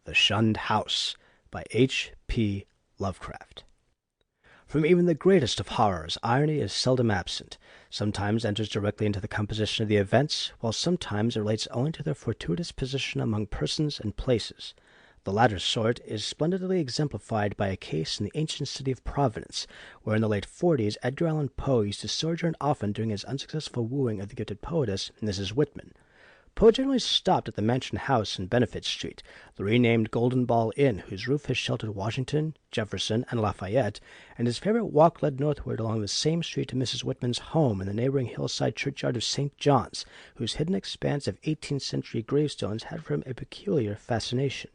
The Shunned House by H.P. Lovecraft. From even the greatest of horrors, irony is seldom absent. Sometimes enters directly into the composition of the events, while sometimes it relates only to their fortuitous position among persons and places. The latter sort is splendidly exemplified by a case in the ancient city of Providence, where in the late 40s Edgar Allan Poe used to sojourn often during his unsuccessful wooing of the gifted poetess Mrs. Whitman. Poe generally stopped at the Mansion House in Benefit Street, the renamed Golden Ball Inn, whose roof has sheltered Washington, Jefferson, and Lafayette, and his favorite walk led northward along the same street to Mrs. Whitman's home in the neighboring hillside churchyard of St. John's, whose hidden expanse of 18th-century gravestones had for him a peculiar fascination.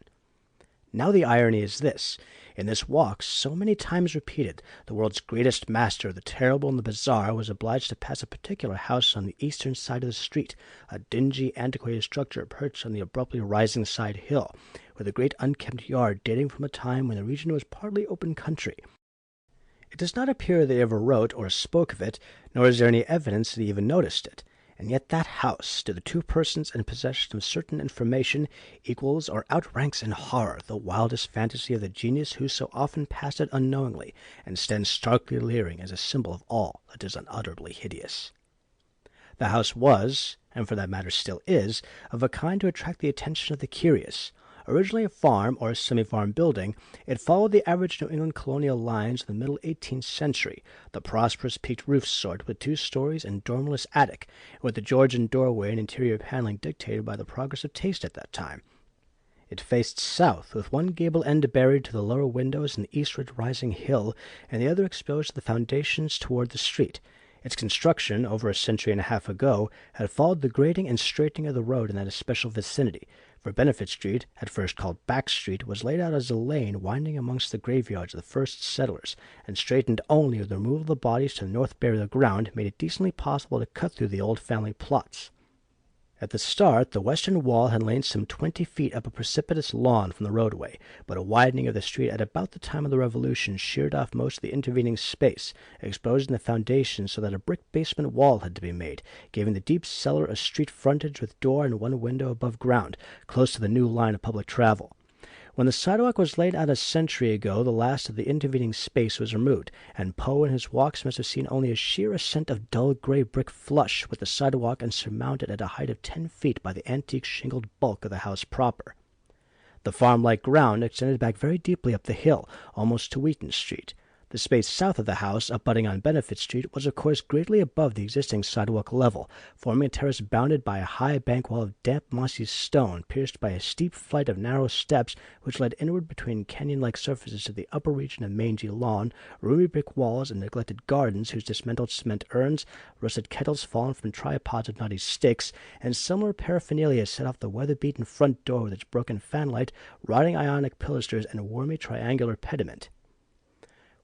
Now the irony is this. In this walk, so many times repeated, the world's greatest master of the terrible and the bizarre was obliged to pass a particular house on the eastern side of the street, a dingy, antiquated structure perched on the abruptly rising side hill, with a great unkempt yard dating from a time when the region was partly open country. It does not appear that he ever wrote or spoke of it, nor is there any evidence that he even noticed it. And yet that house, to the two persons in possession of certain information, equals or outranks in horror the wildest fantasy of the genius who so often passed it unknowingly, and stands starkly leering as a symbol of all that is unutterably hideous. The house was, and for that matter still is, of a kind to attract the attention of the curious. Originally a farm or semi-farm building, it followed the average New England colonial lines of the middle 18th century, the prosperous peaked roof sort with 2 stories and dormerless attic, with the Georgian doorway and interior paneling dictated by the progress of taste at that time. It faced south, with one gable end buried to the lower windows in the eastward rising hill, and the other exposed to the foundations toward the street. Its construction, over a century and a half ago, had followed the grading and straightening of the road in that especial vicinity, for Benefit Street, at first called Back Street, was laid out as a lane winding amongst the graveyards of the first settlers, and straightened only with the removal of the bodies to the north bare of the ground made it decently possible to cut through the old family plots. At the start, the western wall had lain some 20 feet up a precipitous lawn from the roadway, but a widening of the street at about the time of the Revolution sheared off most of the intervening space, exposing the foundation so that a brick basement wall had to be made, giving the deep cellar a street frontage with door and one window above ground, close to the new line of public travel. When the sidewalk was laid out a century ago, the last of the intervening space was removed, and Poe in his walks must have seen only a sheer ascent of dull gray brick flush with the sidewalk and surmounted at a height of 10 feet by the antique shingled bulk of the house proper. The farm-like ground extended back very deeply up the hill, almost to Wheaton Street. The space south of the house, abutting on Benefit Street, was of course greatly above the existing sidewalk level, forming a terrace bounded by a high bank wall of damp mossy stone, pierced by a steep flight of narrow steps which led inward between canyon-like surfaces to the upper region of mangy lawn, roomy brick walls, and neglected gardens whose dismantled cement urns, rusted kettles fallen from tripods of knotty sticks, and similar paraphernalia set off the weather-beaten front door with its broken fanlight, rotting ionic pilasters, and wormy triangular pediment.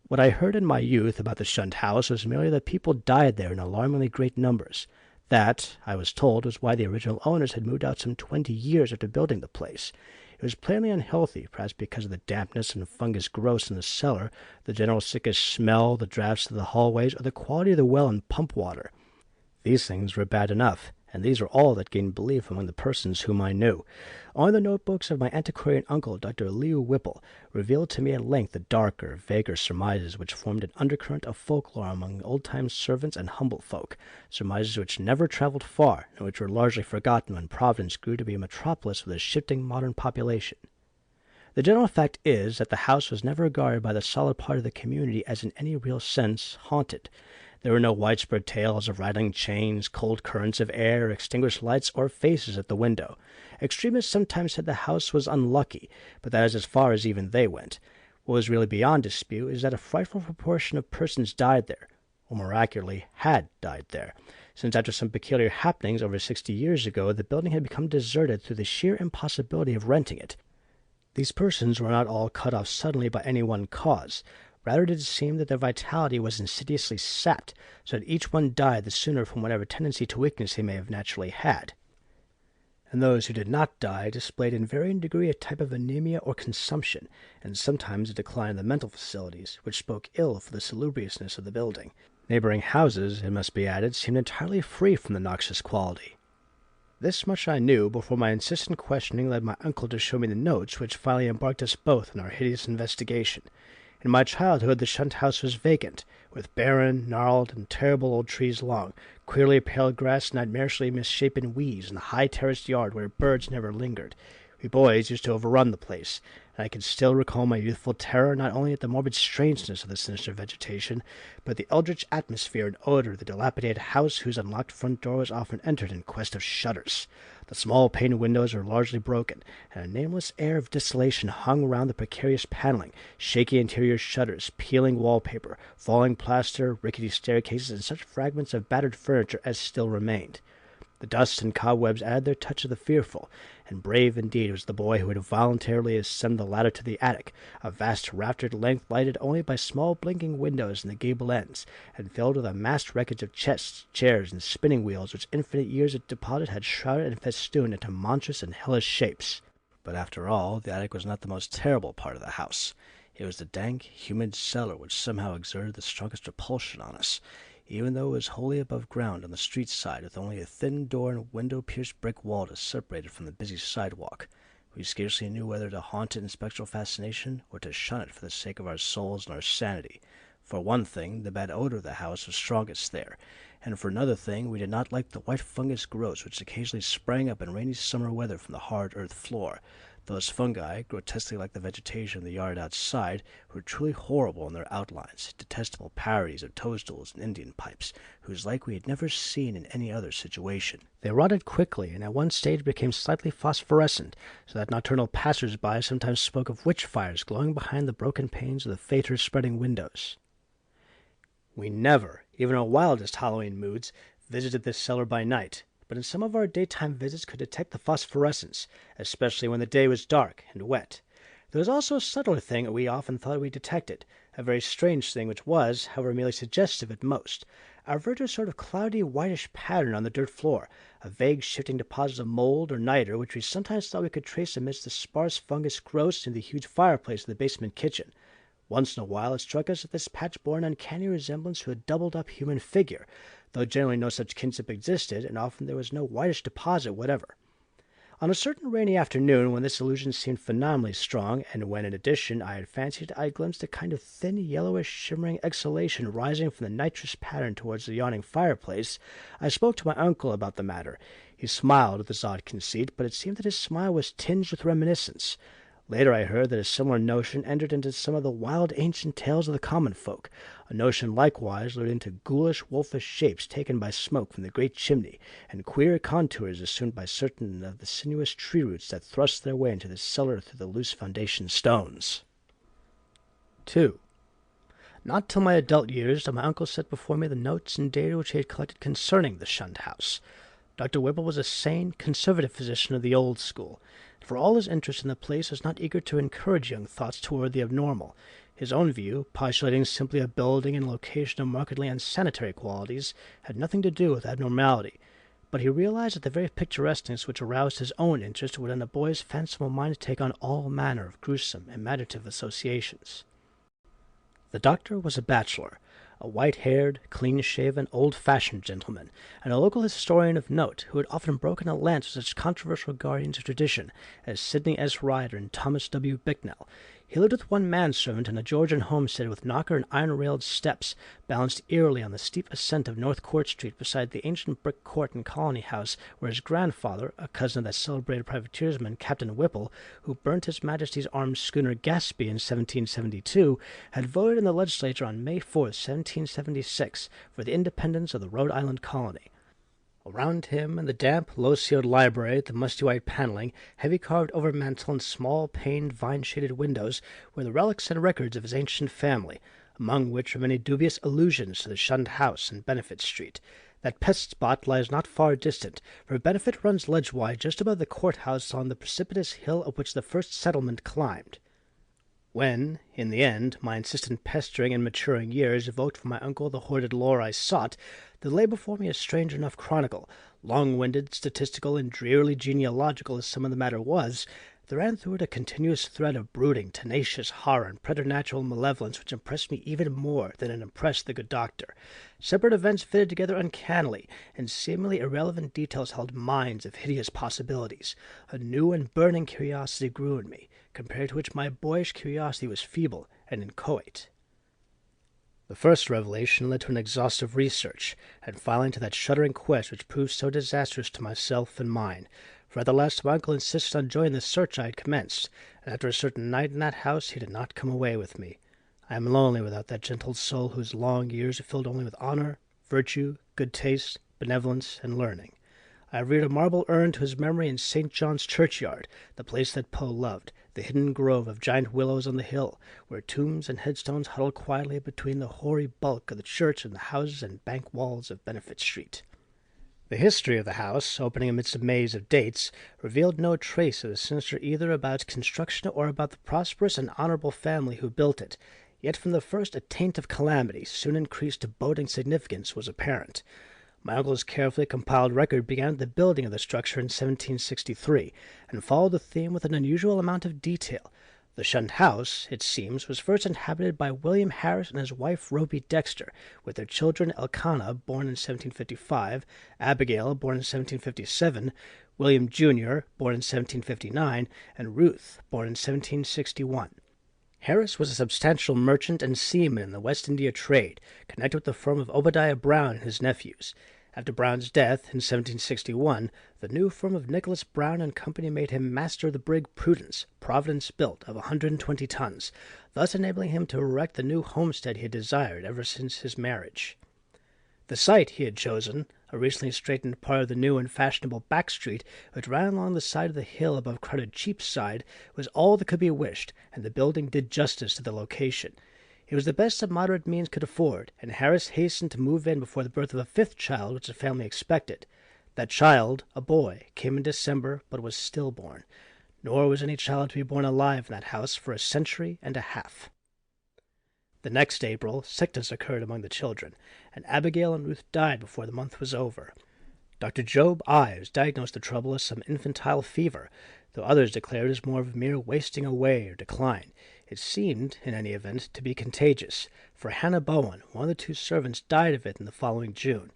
What I heard in my youth about the Shunned House was merely that people died there in alarmingly great numbers. That, I was told, was why the original owners had moved out some 20 years after building the place. It was plainly unhealthy, perhaps because of the dampness and fungus growths in the cellar, the general sickish smell, the drafts to the hallways, or the quality of the well and pump water. These things were bad enough, and these were all that gained belief among the persons whom I knew. Only the notebooks of my antiquarian uncle, Dr. Liu Whipple, revealed to me at length the darker, vaguer surmises which formed an undercurrent of folklore among old-time servants and humble folk, surmises which never traveled far, and which were largely forgotten when Providence grew to be a metropolis with a shifting modern population. The general fact is that the house was never regarded by the solid part of the community as in any real sense haunted. There were no widespread tales of rattling chains, cold currents of air, extinguished lights, or faces at the window. Extremists sometimes said the house was unlucky, but that is as far as even they went. What was really beyond dispute is that a frightful proportion of persons died there, or more accurately, had died there, since after some peculiar happenings over 60 years ago, the building had become deserted through the sheer impossibility of renting it. These persons were not all cut off suddenly by any one cause. Rather did it seem that their vitality was insidiously sapped, so that each one died the sooner from whatever tendency to weakness he may have naturally had. And those who did not die displayed in varying degree a type of anemia or consumption, and sometimes a decline in the mental facilities, which spoke ill for the salubriousness of the building. Neighboring houses, it must be added, seemed entirely free from the noxious quality. This much I knew before my insistent questioning led my uncle to show me the notes which finally embarked us both in our hideous investigation. In my childhood the Shunned house was vacant, with barren, gnarled, and terrible old trees long, queerly pale grass, nightmarishly misshapen weeds, and a high terraced yard where birds never lingered. We boys used to overrun the place, and I can still recall my youthful terror not only at the morbid strangeness of the sinister vegetation, but the eldritch atmosphere and odor of the dilapidated house whose unlocked front door was often entered in quest of shudders. The small pane windows were largely broken, and a nameless air of desolation hung round the precarious paneling, shaky interior shutters, peeling wallpaper, falling plaster, rickety staircases, and such fragments of battered furniture as still remained. The dust and cobwebs added their touch of the fearful, and brave indeed was the boy who had voluntarily ascended the ladder to the attic, a vast raftered length lighted only by small blinking windows in the gable ends, and filled with a massed wreckage of chests, chairs, and spinning wheels which infinite years of deposit had shrouded and festooned into monstrous and hellish shapes. But after all, the attic was not the most terrible part of the house. It was the dank, humid cellar which somehow exerted the strongest repulsion on us, even though it was wholly above ground on the street side, with only a thin door and window-pierced brick wall to separate it from the busy sidewalk. We scarcely knew whether to haunt it in spectral fascination, or to shun it for the sake of our souls and our sanity. For one thing, the bad odor of the house was strongest there, and for another thing, we did not like the white fungus growths which occasionally sprang up in rainy summer weather from the hard earth floor. Those fungi, grotesquely like the vegetation of the yard outside, were truly horrible in their outlines, detestable parodies of toadstools and Indian pipes, whose like we had never seen in any other situation. They rotted quickly, and at one stage became slightly phosphorescent, so that nocturnal passers-by sometimes spoke of witch fires glowing behind the broken panes of the fainter spreading windows. We never, even in our wildest Halloween moods, visited this cellar by night, but in some of our daytime visits could detect the phosphorescence, especially when the day was dark and wet. There was also a subtler thing that we often thought we detected, a very strange thing which was, however, merely suggestive at most. I referred to a sort of cloudy whitish pattern on the dirt floor, a vague shifting deposit of mold or niter which we sometimes thought we could trace amidst the sparse fungus growths in the huge fireplace of the basement kitchen. Once in a while it struck us that this patch bore an uncanny resemblance to a doubled-up human figure, though generally no such kinship existed, and often there was no whitish deposit whatever. On a certain rainy afternoon, when this illusion seemed phenomenally strong, and when, in addition, I had fancied I glimpsed a kind of thin, yellowish, shimmering exhalation rising from the nitrous pattern towards the yawning fireplace, I spoke to my uncle about the matter. He smiled at this odd conceit, but it seemed that his smile was tinged with reminiscence. Later I heard that a similar notion entered into some of the wild ancient tales of the common folk, a notion likewise lured into ghoulish, wolfish shapes taken by smoke from the great chimney, and queer contours assumed by certain of the sinuous tree roots that thrust their way into the cellar through the loose foundation stones. 2. Not till my adult years did my uncle set before me the notes and data which he had collected concerning the Shunned house. Dr. Whipple was a sane, conservative physician of the old school. For all his interest in the place, was not eager to encourage young thoughts toward the abnormal. His own view, postulating simply a building and location of markedly unsanitary qualities, had nothing to do with abnormality. But he realized that the very picturesqueness which aroused his own interest would in a boy's fanciful mind take on all manner of gruesome, imaginative associations. The doctor was a bachelor, a white-haired, clean-shaven, old-fashioned gentleman, and a local historian of note who had often broken a lance with such controversial guardians of tradition as Sidney S. Ryder and Thomas W. Bicknell. He lived with one manservant in a Georgian homestead with knocker and iron-railed steps, balanced eerily on the steep ascent of North Court Street beside the ancient brick court and colony house where his grandfather, a cousin of that celebrated privateersman Captain Whipple, who burnt His Majesty's armed schooner Gaspee in 1772, had voted in the legislature on May 4th, 1776, for the independence of the Rhode Island colony. Around him, in the damp, low-ceiled library, the musty white paneling, heavy carved overmantel, and small-paned, vine-shaded windows, were the relics and records of his ancient family, among which were many dubious allusions to the Shunned house in Benefit Street. That pest spot lies not far distant, for Benefit runs ledgewise just above the courthouse on the precipitous hill up which the first settlement climbed. When, in the end, my insistent pestering and maturing years evoked from my uncle the hoarded lore I sought, there lay before me a strange enough chronicle, long-winded, statistical, and drearily genealogical as some of the matter was, There ran through it a continuous thread of brooding, tenacious horror and preternatural malevolence which impressed me even more than it impressed the good doctor. Separate events fitted together uncannily, and seemingly irrelevant details held mines of hideous possibilities. A new and burning curiosity grew in me, compared to which my boyish curiosity was feeble and inchoate. The first revelation led to an exhaustive research, and finally to that shuddering quest which proved so disastrous to myself and mine. For at the last my uncle insisted on joining the search I had commenced, and after a certain night in that house he did not come away with me. I am lonely without that gentle soul whose long years are filled only with honor, virtue, good taste, benevolence, and learning. I have reared a marble urn to his memory in St. John's churchyard, the place that Poe loved, the hidden grove of giant willows on the hill, where tombs and headstones huddle quietly between the hoary bulk of the church and the houses and bank walls of Benefit Street. The history of the house, opening amidst a maze of dates, revealed no trace of the sinister either about its construction or about the prosperous and honorable family who built it. Yet from the first a taint of calamity, soon increased to boding significance, was apparent. My uncle's carefully compiled record began at the building of the structure in 1763, and followed the theme with an unusual amount of detail. The Shunned house, it seems, was first inhabited by William Harris and his wife Rhoby Dexter, with their children Elkanah, born in 1755, Abigail, born in 1757, William Jr., born in 1759, and Ruth, born in 1761. Harris was a substantial merchant and seaman in the West India trade, connected with the firm of Obadiah Brown and his nephews. After Brown's death in 1761, the new firm of Nicholas Brown and Company made him master of the brig Prudence, Providence built, of 120 tons, thus enabling him to erect the new homestead he had desired ever since his marriage. The site he had chosen, a recently straightened part of the new and fashionable back street, which ran along the side of the hill above crowded Cheapside, was all that could be wished, and the building did justice to the location. It was the best that moderate means could afford, and Harris hastened to move in before the birth of a fifth child which the family expected. That child, a boy, came in December, but was stillborn. Nor was any child to be born alive in that house for a century and a half. The next April, sickness occurred among the children, and Abigail and Ruth died before the month was over. Dr. Job Ives diagnosed the trouble as some infantile fever, though others declared it as more of a mere wasting away or decline. It seemed, in any event, to be contagious, for Hannah Bowen, one of the two servants, died of it in the following June.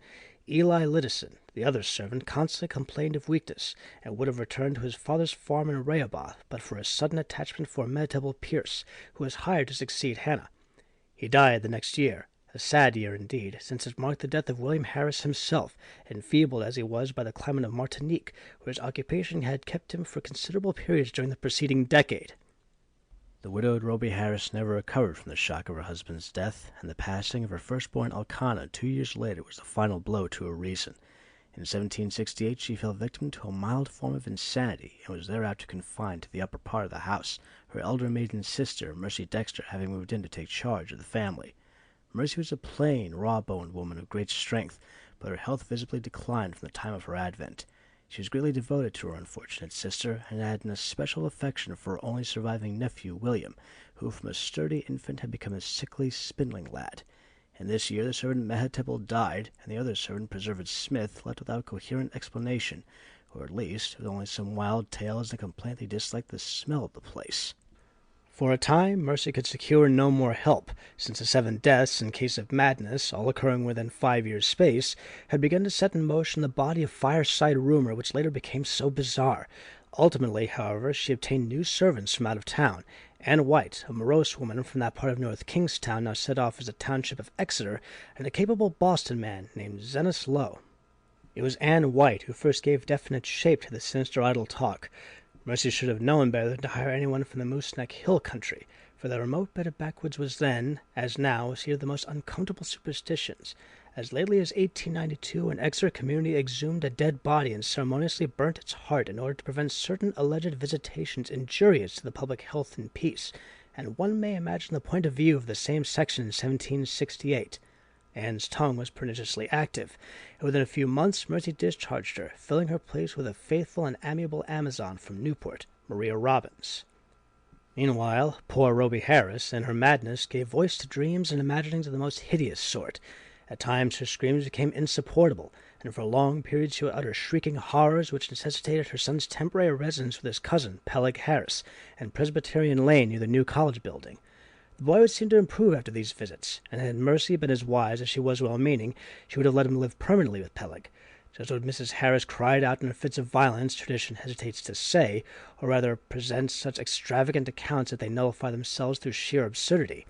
Eli Liddison, the other servant, constantly complained of weakness, and would have returned to his father's farm in Rehoboth, but for a sudden attachment for Meditable Pierce, who was hired to succeed Hannah. He died the next year, a sad year indeed, since it marked the death of William Harris himself, enfeebled as he was by the climate of Martinique, where his occupation had kept him for considerable periods during the preceding decade. The widowed Rhoby Harris never recovered from the shock of her husband's death, and the passing of her firstborn Elkanah 2 years later was the final blow to her reason. In 1768 she fell victim to a mild form of insanity, and was thereafter confined to the upper part of the house, her elder maiden sister, Mercy Dexter, having moved in to take charge of the family. Mercy was a plain, raw-boned woman of great strength, but her health visibly declined from the time of her advent. She was greatly devoted to her unfortunate sister, and had an especial affection for her only surviving nephew, William, who from a sturdy infant had become a sickly, spindling lad. In this year the servant Mehetabel died, and the other servant, Preserved Smith, left without coherent explanation, or at least with only some wild tales and a complaint they disliked the smell of the place. For a time Mercy could secure no more help, since the 7 deaths in case of madness, all occurring within 5 years' space, had begun to set in motion the body of fireside rumor which later became so bizarre. Ultimately, however, she obtained new servants from out of town. Anne White, a morose woman from that part of North Kingstown now set off as the township of Exeter, and a capable Boston man named Zenas Lowe. It was Anne White who first gave definite shape to the sinister idle talk. Mercy should have known better than to hire anyone from the Mooseneck Hill country, for the remote bed of backwoods was then, as now, a seat of the most uncomfortable superstitions. As lately as 1892, an Exeter community exhumed a dead body and ceremoniously burnt its heart in order to prevent certain alleged visitations injurious to the public health and peace, and one may imagine the point of view of the same section in 1768. Anne's tongue was perniciously active, and within a few months Mercy discharged her, filling her place with a faithful and amiable Amazon from Newport, Maria Robbins. Meanwhile, poor Rhoby Harris, in her madness, gave voice to dreams and imaginings of the most hideous sort. At times her screams became insupportable, and for long periods she would utter shrieking horrors which necessitated her son's temporary residence with his cousin, Peleg Harris, in Presbyterian Lane near the new college building. The boy would seem to improve after these visits, and had Mercy been as wise as she was well-meaning, she would have let him live permanently with Peleg. Just what Mrs. Harris cried out in her fits of violence, tradition hesitates to say, or rather presents such extravagant accounts that they nullify themselves through sheer absurdity.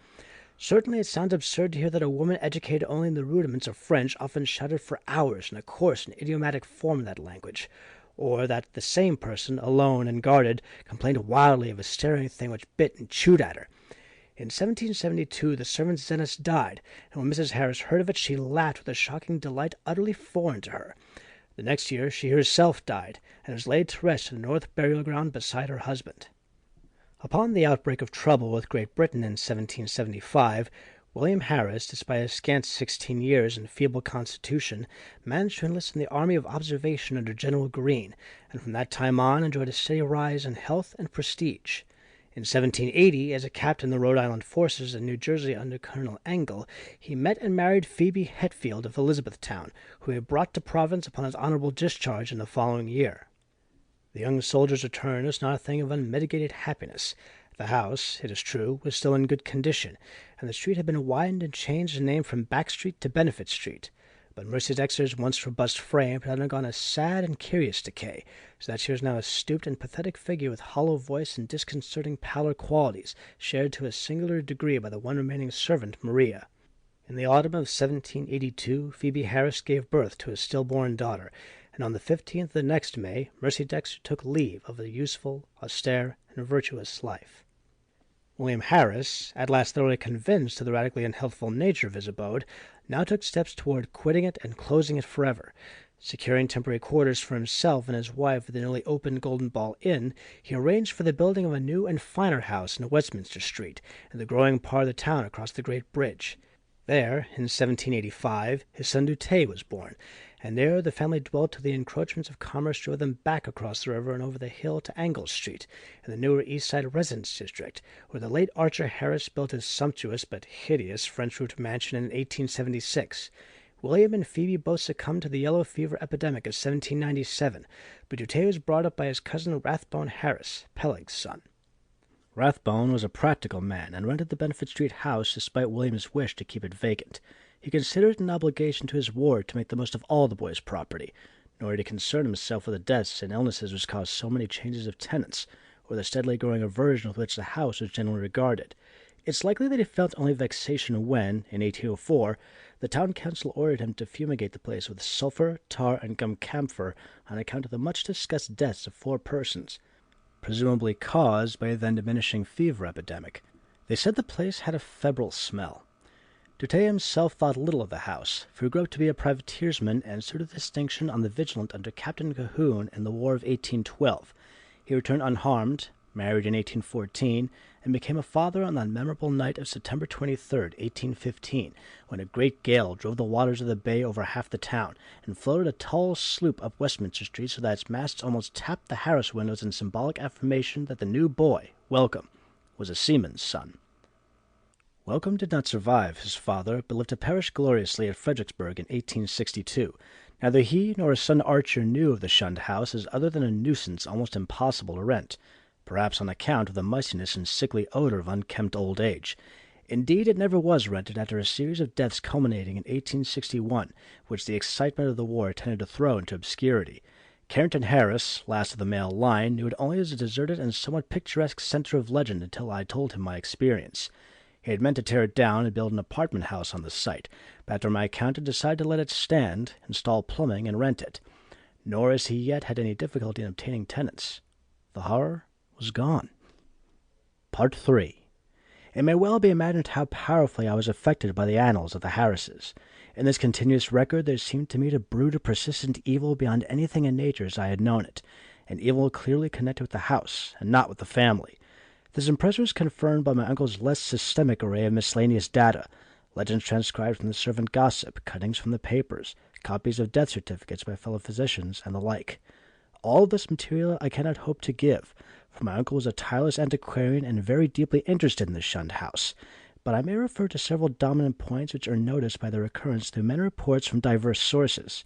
Certainly it sounds absurd to hear that a woman educated only in the rudiments of French often shouted for hours in a coarse and idiomatic form of that language, or that the same person, alone and guarded, complained wildly of a staring thing which bit and chewed at her. In 1772 the servant Zenas died, and when Mrs. Harris heard of it she laughed with a shocking delight utterly foreign to her. The next year she herself died, and was laid to rest in the North Burial Ground beside her husband. Upon the outbreak of trouble with Great Britain in 1775, William Harris, despite his scant 16 years and feeble constitution, managed to enlist in the Army of Observation under General Greene, and from that time on enjoyed a steady rise in health and prestige. In 1780, as a captain in the Rhode Island forces in New Jersey under Colonel Engle, he met and married Phoebe Hetfield of Elizabethtown, who he brought to Providence upon his honorable discharge in the following year. The young soldier's return was not a thing of unmitigated happiness. The house, it is true, was still in good condition, and the street had been widened and changed in name from Back Street to Benefit Street. But Mercy Dexter's once robust frame had undergone a sad and curious decay, so that she was now a stooped and pathetic figure with hollow voice and disconcerting pallor qualities, shared to a singular degree by the one remaining servant, Maria. In the autumn of 1782, Phoebe Harris gave birth to a stillborn daughter, and on the 15th of the next May, Mercy Dexter took leave of a useful, austere, and virtuous life. William Harris, at last thoroughly convinced of the radically unhealthful nature of his abode, now took steps toward quitting it and closing it forever. Securing temporary quarters for himself and his wife at the newly opened Golden Ball Inn, he arranged for the building of a new and finer house in Westminster Street, in the growing part of the town across the Great Bridge. There, in 1785, his son Doutet was born, and there the family dwelt till the encroachments of commerce drove them back across the river and over the hill to Angle Street, in the newer East Side residence district, where the late Archer Harris built his sumptuous but hideous French-roofed mansion in 1876. William and Phoebe both succumbed to the yellow fever epidemic of 1797, but Doutet was brought up by his cousin Rathbone Harris, Peleg's son. Rathbone was a practical man, and rented the Benefit Street house despite William's wish to keep it vacant. He considered it an obligation to his ward to make the most of all the boy's property, nor did he concern himself with the deaths and illnesses which caused so many changes of tenants, or the steadily growing aversion with which the house was generally regarded. It's likely that he felt only vexation when, in 1804, the town council ordered him to fumigate the place with sulphur, tar, and gum camphor on account of the much-discussed deaths of 4 persons, presumably caused by a then diminishing fever epidemic. They said the place had a febrile smell. Doutet himself thought little of the house, for he grew up to be a privateersman and served with distinction on the Vigilant under Captain Cahoon in the War of 1812. He returned unharmed, married in 1814, and became a father on that memorable night of September 23, 1815, when a great gale drove the waters of the bay over half the town, and floated a tall sloop up Westminster Street so that its masts almost tapped the Harris windows in symbolic affirmation that the new boy, Welcome, was a seaman's son. Welcome did not survive his father, but lived to perish gloriously at Fredericksburg in 1862. Neither he nor his son Archer knew of the Shunned house as other than a nuisance almost impossible to rent, perhaps on account of the mustiness and sickly odor of unkempt old age. Indeed, it never was rented after a series of deaths culminating in 1861, which the excitement of the war tended to throw into obscurity. Carrington Harris, last of the male line, knew it only as a deserted and somewhat picturesque center of legend until I told him my experience. He had meant to tear it down and build an apartment house on the site, but after my account had decided to let it stand, install plumbing, and rent it. Nor has he yet had any difficulty in obtaining tenants. The horror was gone. Part 3. It may well be imagined how powerfully I was affected by the annals of the Harrises. In this continuous record there seemed to me to brood a persistent evil beyond anything in nature as I had known it, an evil clearly connected with the house, and not with the family. This impression was confirmed by my uncle's less systemic array of miscellaneous data, legends transcribed from the servant gossip, cuttings from the papers, copies of death certificates by fellow physicians, and the like. All this material I cannot hope to give, for my uncle was a tireless antiquarian and very deeply interested in the Shunned house, but I may refer to several dominant points which are noticed by their occurrence through many reports from diverse sources.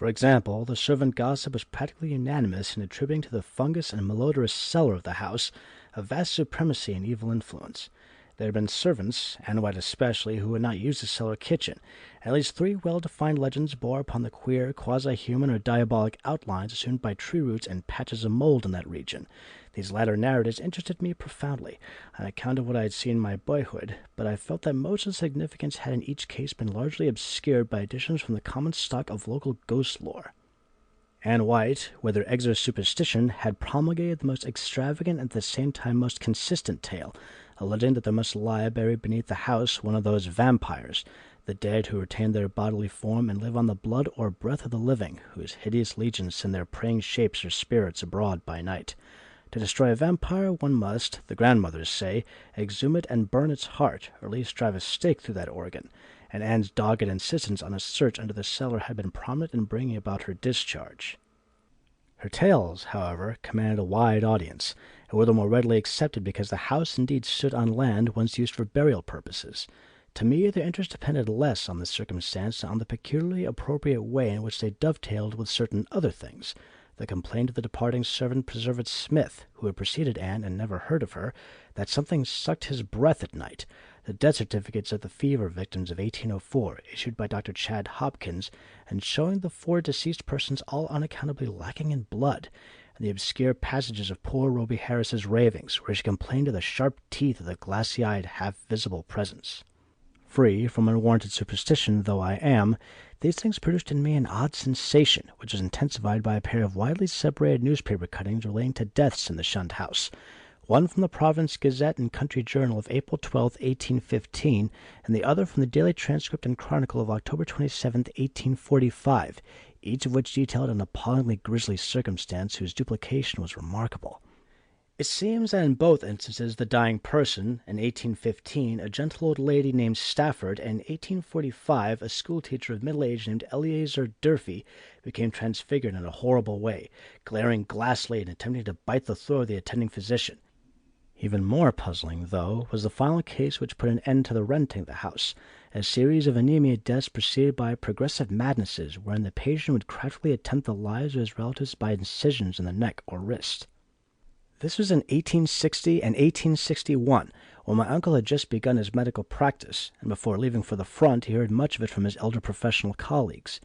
For example, the servant gossip was practically unanimous in attributing to the fungus and malodorous cellar of the house a vast supremacy and evil influence. There had been servants, and white especially, who would not use the cellar kitchen, and at least 3 well-defined legends bore upon the queer, quasi-human or diabolic outlines assumed by tree roots and patches of mold in that region. These latter narratives interested me profoundly, on account of what I had seen in my boyhood, but I felt that most of the significance had in each case been largely obscured by additions from the common stock of local ghost lore. Anne White, with her exorcist superstition, had promulgated the most extravagant and at the same time most consistent tale, alleging that there must lie buried beneath the house one of those vampires, the dead who retain their bodily form and live on the blood or breath of the living, whose hideous legions send their preying shapes or spirits abroad by night. To destroy a vampire, one must, the grandmothers say, exhume it and burn its heart, or at least drive a stake through that organ, and Anne's dogged insistence on a search under the cellar had been prominent in bringing about her discharge. Her tales, however, commanded a wide audience, and were the more readily accepted because the house indeed stood on land once used for burial purposes. To me, their interest depended less on this circumstance than on the peculiarly appropriate way in which they dovetailed with certain other things. The complaint of the departing servant Preservate Smith, who had preceded Anne and never heard of her, that something sucked his breath at night, the death certificates of the fever victims of 1804, issued by Dr. Chad Hopkins, and showing the 4 deceased persons all unaccountably lacking in blood, and the obscure passages of poor Roby Harris's ravings, where she complained of the sharp teeth of the glassy-eyed, half-visible presence. Free from unwarranted superstition though I am, these things produced in me an odd sensation, which was intensified by a pair of widely separated newspaper cuttings relating to deaths in the Shunned house, one from the Providence Gazette and Country Journal of April 12, 1815, and the other from the Daily Transcript and Chronicle of October 27, 1845, each of which detailed an appallingly grisly circumstance whose duplication was remarkable. It seems that in both instances the dying person, in 1815 a gentle old lady named Stafford, and in 1845 a schoolteacher of middle age named Eleazar Durfee, became transfigured in a horrible way, glaring glassily and attempting to bite the throat of the attending physician. Even more puzzling, though, was the final case which put an end to the renting of the house, a series of anemia deaths preceded by progressive madnesses wherein the patient would craftily attempt the lives of his relatives by incisions in the neck or wrist. This was in 1860 and 1861, when my uncle had just begun his medical practice, and before leaving for the front he heard much of it from his elder professional colleagues.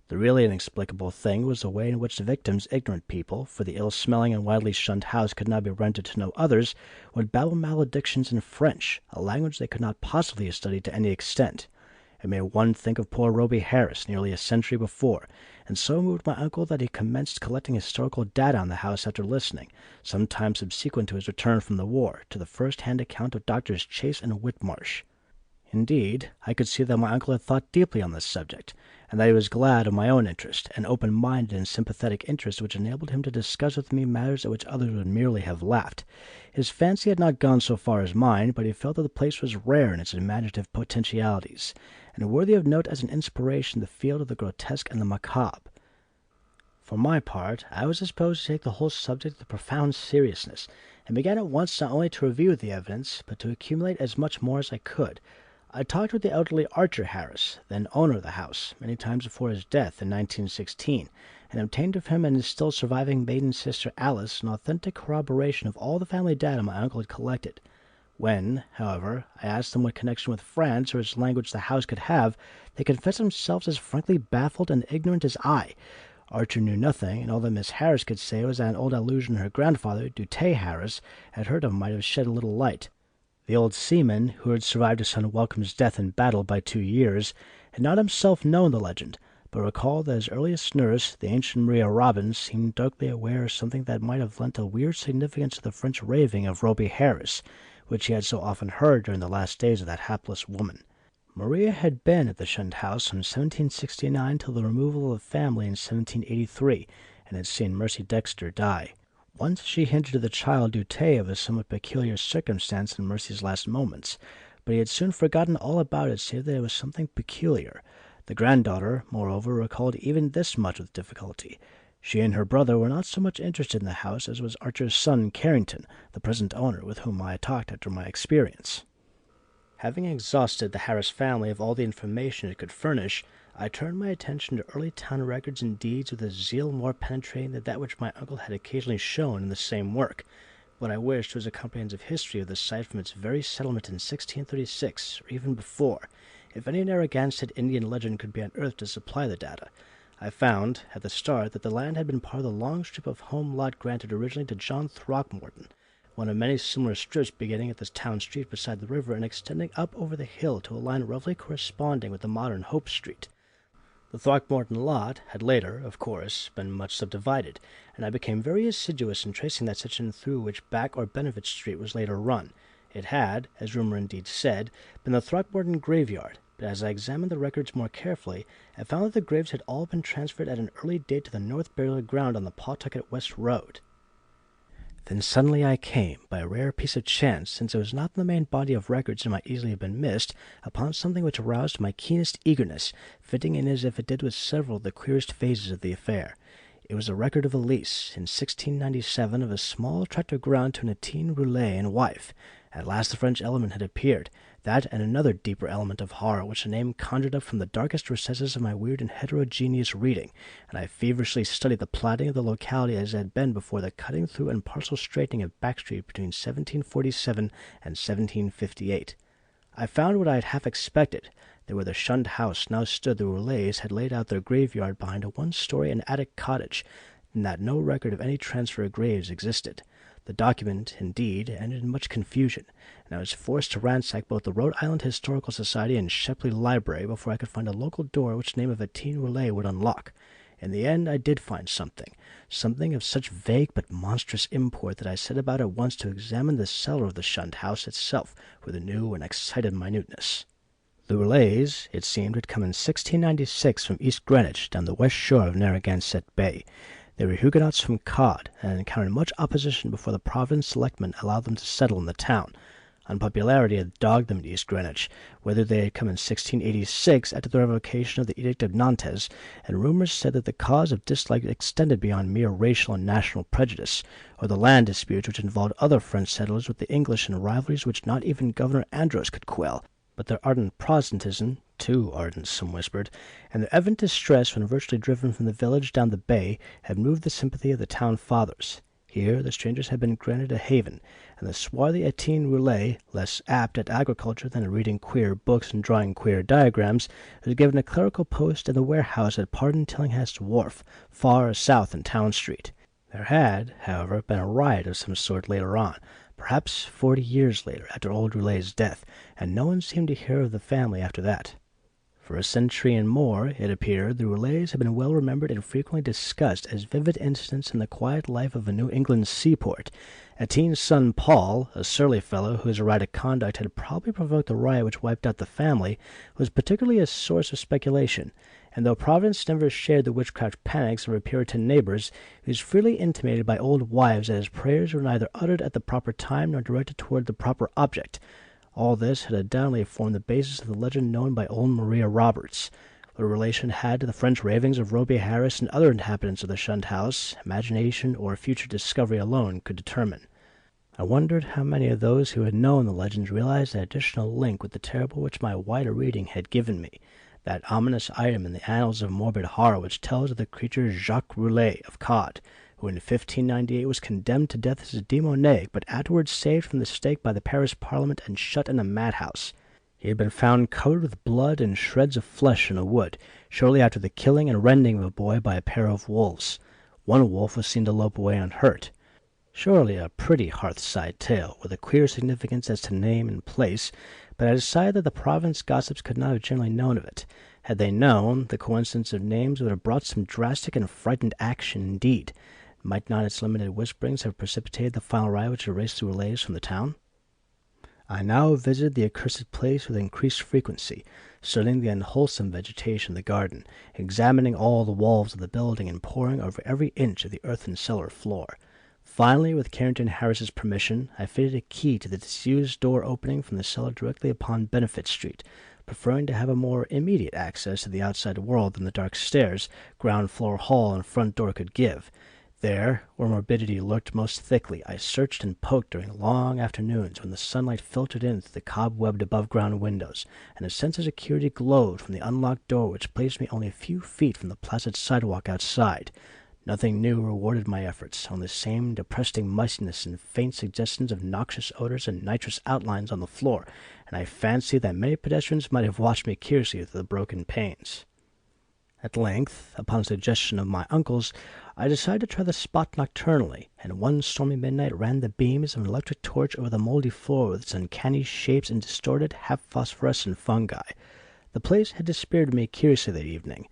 The really inexplicable thing was the way in which the victims, ignorant people, for the ill-smelling and widely shunned house could not be rented to no others, would babble maledictions in French, a language they could not possibly have studied to any extent. It made one think of poor Roby Harris nearly a century before, and so moved my uncle that he commenced collecting historical data on the house after listening, some time subsequent to his return from the war, to the first-hand account of Doctors Chase and Whitmarsh. Indeed, I could see that my uncle had thought deeply on this subject, and that he was glad of my own interest, an open-minded and sympathetic interest which enabled him to discuss with me matters at which others would merely have laughed. His fancy had not gone so far as mine, but he felt that the place was rare in its imaginative potentialities, and worthy of note as an inspiration in the field of the grotesque and the macabre. For my part, I was disposed to take the whole subject with profound seriousness, and began at once not only to review the evidence, but to accumulate as much more as I could. I talked with the elderly Archer Harris, then owner of the house, many times before his death in 1916, and obtained of him and his still surviving maiden sister Alice an authentic corroboration of all the family data my uncle had collected. When, however, I asked them what connection with France or its language the house could have, they confessed themselves as frankly baffled and ignorant as I. Archer knew nothing, and all that Miss Harris could say was that an old allusion her grandfather, Dutay Harris, had heard of might have shed a little light. The old seaman, who had survived his son Welcome's death in battle by 2 years, had not himself known the legend, but recalled that his earliest nurse, the ancient Maria Robbins, seemed darkly aware of something that might have lent a weird significance to the French raving of Roby Harris, which he had so often heard during the last days of that hapless woman. Maria had been at the Shunned house from 1769 till the removal of the family in 1783, and had seen Mercy Dexter die. Once she hinted to the child Dutay of a somewhat peculiar circumstance in Mercy's last moments, but he had soon forgotten all about it save that it was something peculiar. The granddaughter, moreover, recalled even this much with difficulty. She and her brother were not so much interested in the house as was Archer's son Carrington, the present owner, with whom I had talked after my experience. Having exhausted the Harris family of all the information it could furnish, I turned my attention to early town records and deeds with a zeal more penetrating than that which my uncle had occasionally shown in the same work. What I wished was a comprehensive history of the site from its very settlement in 1636, or even before, if any Narragansett Indian legend could be unearthed to supply the data. I found, at the start, that the land had been part of the long strip of home lot granted originally to John Throckmorton, one of many similar strips beginning at the town street beside the river and extending up over the hill to a line roughly corresponding with the modern Hope Street. The Throckmorton lot had later, of course, been much subdivided, and I became very assiduous in tracing that section through which Back or Benefit Street was later run. It had, as rumor indeed said, been the Throckmorton graveyard, but as I examined the records more carefully, I found that the graves had all been transferred at an early date to the North Burial Ground on the Pawtucket West Road. Then suddenly I came, by a rare piece of chance, since it was not in the main body of records and might easily have been missed, upon something which aroused my keenest eagerness, fitting in as if it did with several of the queerest phases of the affair. It was a record of a lease, in 1697, of a small tract of ground to an Etienne Roulet and wife. At last the French element had appeared, that and another deeper element of horror which the name conjured up from the darkest recesses of my weird and heterogeneous reading, and I feverishly studied the plotting of the locality as it had been before the cutting through and partial straightening of Back Street between 1747 and 1758. I found what I had half expected, that where the Shunned house now stood the Roulets had laid out their graveyard behind a one-story and attic cottage, and that no record of any transfer of graves existed. The document, indeed, ended in much confusion, and I was forced to ransack both the Rhode Island Historical Society and Shepley Library before I could find a local door which the name of Etienne Roulet would unlock. In the end I did find something of such vague but monstrous import that I set about at once to examine the cellar of the Shunned house itself with a new and excited minuteness. The Roulets, it seemed, had come in 1696 from East Greenwich down the west shore of Narragansett Bay. They were Huguenots from Cod, and had encountered much opposition before the Providence selectmen allowed them to settle in the town. Unpopularity had dogged them at East Greenwich, whether they had come in 1686 after the revocation of the Edict of Nantes, and rumors said that the cause of dislike extended beyond mere racial and national prejudice, or the land disputes which involved other French settlers with the English in rivalries which not even Governor Andros could quell. But their ardent Protestantism, too ardent, some whispered, and their evident distress when virtually driven from the village down the bay, had moved the sympathy of the town fathers. Here the strangers had been granted a haven, and the swarthy Etienne Roulet, less apt at agriculture than at reading queer books and drawing queer diagrams, was given a clerical post in the warehouse at Pardon Tillinghast Wharf, far south in Town Street. There had, however, been a riot of some sort later on, perhaps 40 years later, after old Roulet's death, and no one seemed to hear of the family after that. For a century and more, it appeared, the Roulets have been well remembered and frequently discussed as vivid incidents in the quiet life of a New England seaport. Etienne's son Paul, a surly fellow whose erratic conduct had probably provoked the riot which wiped out the family, was particularly a source of speculation, and though Providence never shared the witchcraft panics of her Puritan neighbors, it was freely intimated by old wives that his prayers were neither uttered at the proper time nor directed toward the proper object. All this had undoubtedly formed the basis of the legend known by old Maria Roberts. What relation had to the French ravings of Robie Harris and other inhabitants of the Shunned house, imagination or future discovery alone could determine. I wondered how many of those who had known the legends realized that additional link with the terrible which my wider reading had given me, that ominous item in the annals of morbid horror which tells of the creature Jacques Roulet of Cod, who in 1598 was condemned to death as a demoniac, but afterwards saved from the stake by the Paris Parliament and shut in a madhouse. He had been found coated with blood and shreds of flesh in a wood, shortly after the killing and rending of a boy by a pair of wolves. One wolf was seen to lope away unhurt. Surely a pretty hearth-side tale, with a queer significance as to name and place, but I decided that the Providence gossips could not have generally known of it. Had they known, the coincidence of names would have brought some drastic and frightened action indeed. Might not its limited whisperings have precipitated the final riot which erased the Roulets from the town? I now visited the accursed place with increased frequency, studying the unwholesome vegetation of the garden, examining all the walls of the building, and poring over every inch of the earthen cellar floor. Finally, with Carrington Harris's permission, I fitted a key to the disused door opening from the cellar directly upon Benefit Street, preferring to have a more immediate access to the outside world than the dark stairs, ground-floor hall, and front door could give. There, where morbidity lurked most thickly, I searched and poked during long afternoons when the sunlight filtered in through the cobwebbed above-ground windows, and a sense of security glowed from the unlocked door which placed me only a few feet from the placid sidewalk outside. Nothing new rewarded my efforts, only the same depressing mustiness and faint suggestions of noxious odors and nitrous outlines on the floor, and I fancied that many pedestrians might have watched me curiously through the broken panes. At length, upon suggestion of my uncle's, I decided to try the spot nocturnally, and one stormy midnight ran the beams of an electric torch over the moldy floor with its uncanny shapes and distorted, half-phosphorescent fungi. The place had dispirited me curiously that evening,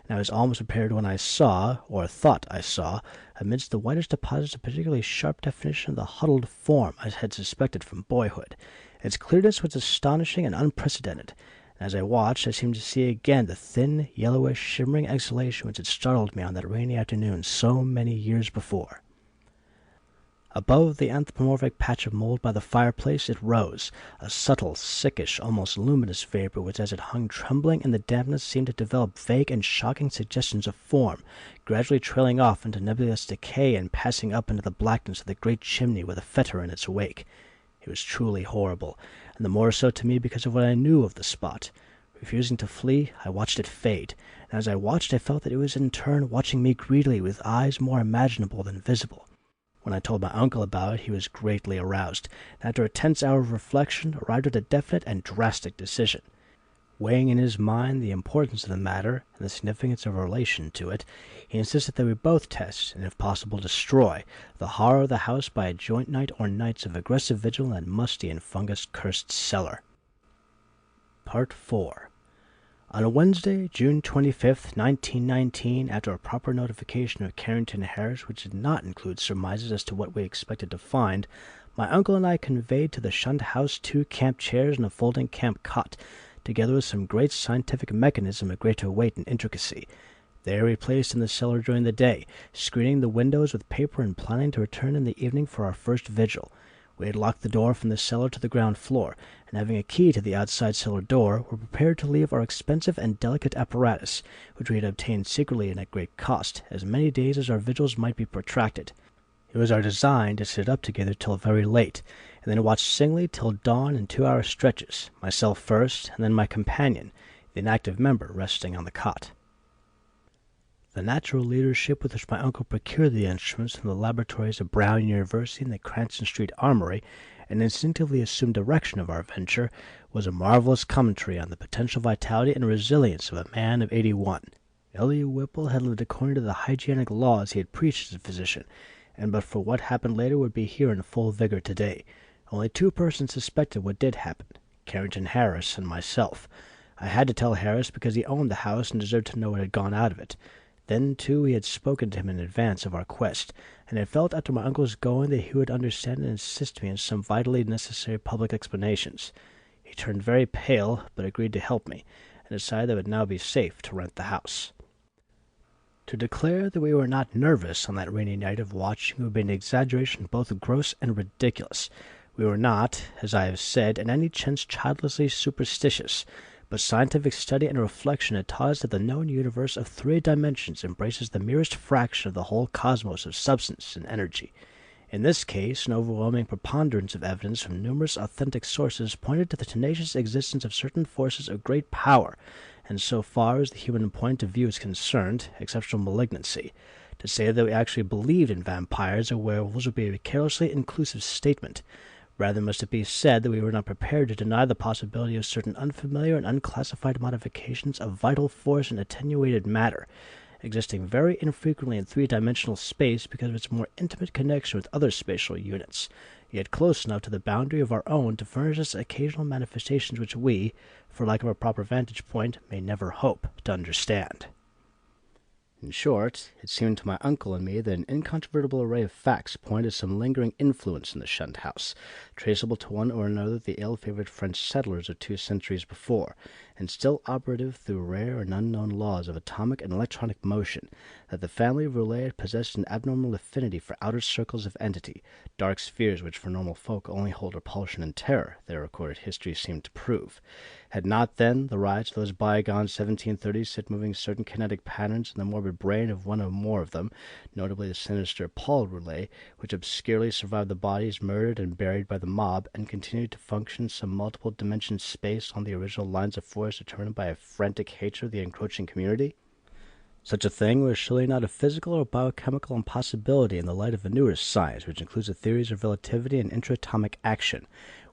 and I was almost prepared when I saw, or thought I saw, amidst the whitish deposits a particularly sharp definition of the huddled form I had suspected from boyhood. Its clearness was astonishing and unprecedented, and as I watched I seemed to see again the thin, yellowish, shimmering exhalation which had startled me on that rainy afternoon so many years before. Above the anthropomorphic patch of mold by the fireplace it rose, a subtle, sickish, almost luminous vapor which as it hung trembling in the dampness seemed to develop vague and shocking suggestions of form, gradually trailing off into nebulous decay and passing up into the blackness of the great chimney with a fetor in its wake. It was truly horrible, and the more so to me because of what I knew of the spot. Refusing to flee, I watched it fade, and as I watched I felt that it was in turn watching me greedily with eyes more imaginable than visible. When I told my uncle about it, he was greatly aroused, and after a tense hour of reflection, arrived at a definite and drastic decision. Weighing in his mind the importance of the matter and the significance of our relation to it, he insisted that we both test, and if possible destroy, the horror of the house by a joint night or nights of aggressive vigil in that musty and fungus-cursed cellar. Part 4. On Wednesday, June 25th, 1919, after a proper notification of Carrington Harris, which did not include surmises as to what we expected to find, my uncle and I conveyed to the Shunned house 2 camp chairs and a folding camp cot, together with some great scientific mechanism of greater weight and intricacy. They were placed in the cellar during the day, screening the windows with paper and planning to return in the evening for our first vigil. We had locked the door from the cellar to the ground floor, and having a key to the outside cellar door, were prepared to leave our expensive and delicate apparatus, which we had obtained secretly and at great cost, as many days as our vigils might be protracted. It was our design to sit up together till very late, and then watch singly till dawn in 2-hour stretches, myself first, and then my companion, the inactive member, resting on the cot. The natural leadership with which my uncle procured the instruments from the laboratories of Brown University and the Cranston Street Armory, and instinctively assumed direction of our venture, was a marvelous commentary on the potential vitality and resilience of a man of 81. Elliot Whipple had lived according to the hygienic laws he had preached as a physician, and but for what happened later would be here in full vigor today. Only 2 persons suspected what did happen, Carrington Harris and myself. I had to tell Harris because he owned the house and deserved to know what had gone out of it. Then, too, we had spoken to him in advance of our quest, and I felt after my uncle's going that he would understand and assist me in some vitally necessary public explanations. He turned very pale, but agreed to help me, and decided that it would now be safe to rent the house. To declare that we were not nervous on that rainy night of watching would be an exaggeration both gross and ridiculous. We were not, as I have said, in any sense childlessly superstitious, but scientific study and reflection had taught us that the known universe of 3 dimensions embraces the merest fraction of the whole cosmos of substance and energy. In this case, an overwhelming preponderance of evidence from numerous authentic sources pointed to the tenacious existence of certain forces of great power, and so far as the human point of view is concerned, exceptional malignancy. To say that we actually believed in vampires or werewolves would be a carelessly inclusive statement. Rather must it be said that we were not prepared to deny the possibility of certain unfamiliar and unclassified modifications of vital force and attenuated matter, existing very infrequently in 3-dimensional space because of its more intimate connection with other spatial units, yet close enough to the boundary of our own to furnish us occasional manifestations which we, for lack of a proper vantage point, may never hope to understand. In short, it seemed to my uncle and me that an incontrovertible array of facts pointed to some lingering influence in the Shunned house, traceable to one or another of the ill-favored French settlers of 2 centuries before, and still operative through rare and unknown laws of atomic and electronic motion, that the family of Roulet possessed an abnormal affinity for outer circles of entity, dark spheres which for normal folk only hold repulsion and terror, their recorded history seemed to prove. Had not, then, the rise of those bygone 1730s set moving certain kinetic patterns in the morbid brain of one or more of them, notably the sinister Paul Roulet, which obscurely survived the bodies murdered and buried by the mob, and continued to function some multiple dimension space on the original lines of force determined by a frantic hatred of the encroaching community? Such a thing was surely not a physical or biochemical impossibility in the light of the newer science, which includes the theories of relativity and interatomic action.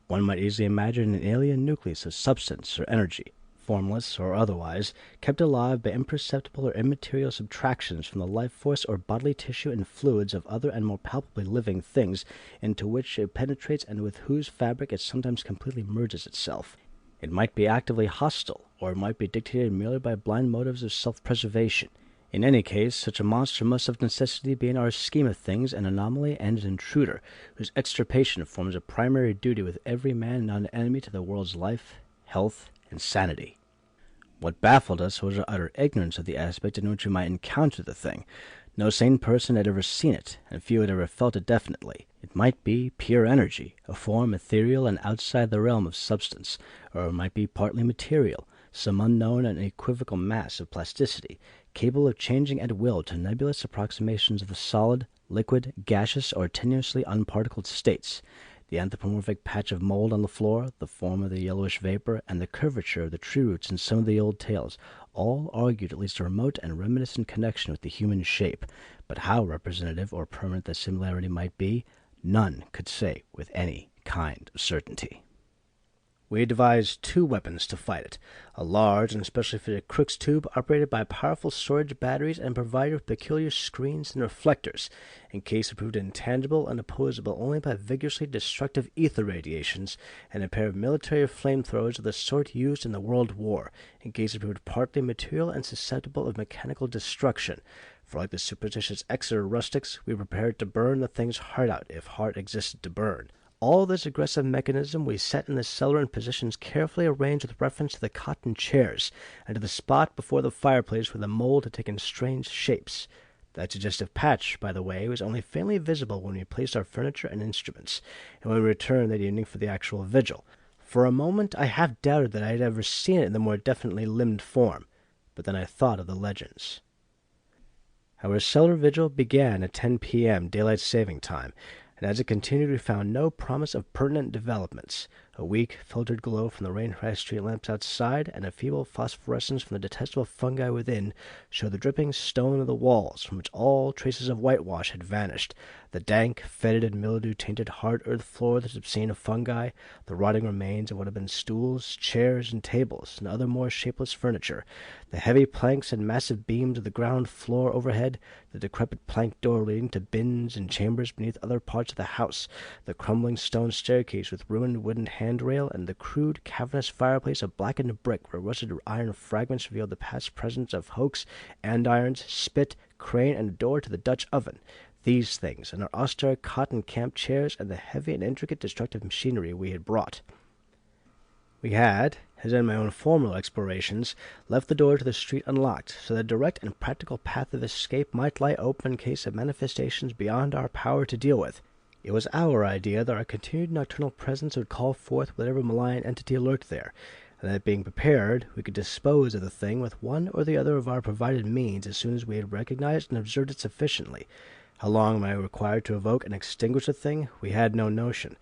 One might easily imagine an alien nucleus of substance or energy, formless or otherwise, kept alive by imperceptible or immaterial subtractions from the life force or bodily tissue and fluids of other and more palpably living things, into which it penetrates and with whose fabric it sometimes completely merges itself. It might be actively hostile, or it might be dictated merely by blind motives of self-preservation. In any case, such a monster must of necessity be in our scheme of things an anomaly and an intruder, whose extirpation forms a primary duty with every man not an enemy to the world's life, health, and sanity. What baffled us was our utter ignorance of the aspect in which we might encounter the thing. No sane person had ever seen it, and few had ever felt it definitely. It might be pure energy, a form ethereal and outside the realm of substance, or it might be partly material, some unknown and equivocal mass of plasticity, capable of changing at will to nebulous approximations of the solid, liquid, gaseous, or tenuously unparticled states. The anthropomorphic patch of mold on the floor, the form of the yellowish vapor, and the curvature of the tree roots in some of the old tales, all argued at least a remote and reminiscent connection with the human shape. But how representative or permanent that similarity might be, none could say with any kind of certainty. We had devised two weapons to fight it, a large and specially fitted Crookes tube operated by powerful storage batteries and provided with peculiar screens and reflectors, in case it proved intangible and opposable only by vigorously destructive ether radiations, and a pair of military flamethrowers of the sort used in the World War, in case it proved partly material and susceptible of mechanical destruction. For like the superstitious Exeter rustics, we were prepared to burn the thing's heart out, if heart existed to burn. All this aggressive mechanism we set in the cellar in positions carefully arranged with reference to the cotton chairs, and to the spot before the fireplace where the mold had taken strange shapes. That suggestive patch, by the way, was only faintly visible when we placed our furniture and instruments, and when we returned that evening for the actual vigil. For a moment I half doubted that I had ever seen it in the more definitely limbed form, but then I thought of the legends. Our cellar vigil began at 10 p.m. daylight saving time, and as it continued we found no promise of pertinent developments. A weak, filtered glow from the rain-harassed street lamps outside, and a feeble phosphorescence from the detestable fungi within, showed the dripping stone of the walls, from which all traces of whitewash had vanished, the dank, fetid, and mildew-tainted hard earth floor of the obscene fungi, the rotting remains of what had been stools, chairs, and tables, and other more shapeless furniture, the heavy planks and massive beams of the ground floor overhead, the decrepit plank door leading to bins and chambers beneath other parts of the house, the crumbling stone staircase with ruined wooden handrail, and the crude, cavernous fireplace of blackened brick where rusted iron fragments revealed the past presence of hokes, andirons, spit, crane, and a door to the Dutch oven. These things, and our austere cotton camp chairs, and the heavy and intricate destructive machinery we had brought. We had, as in my own former explorations, left the door to the street unlocked, so that a direct and practical path of escape might lie open in case of manifestations beyond our power to deal with. It was our idea that our continued nocturnal presence would call forth whatever malign entity lurked there, and that being prepared, we could dispose of the thing with one or the other of our provided means as soon as we had recognized and observed it sufficiently. How long might be required to evoke and extinguish the thing, we had no notion.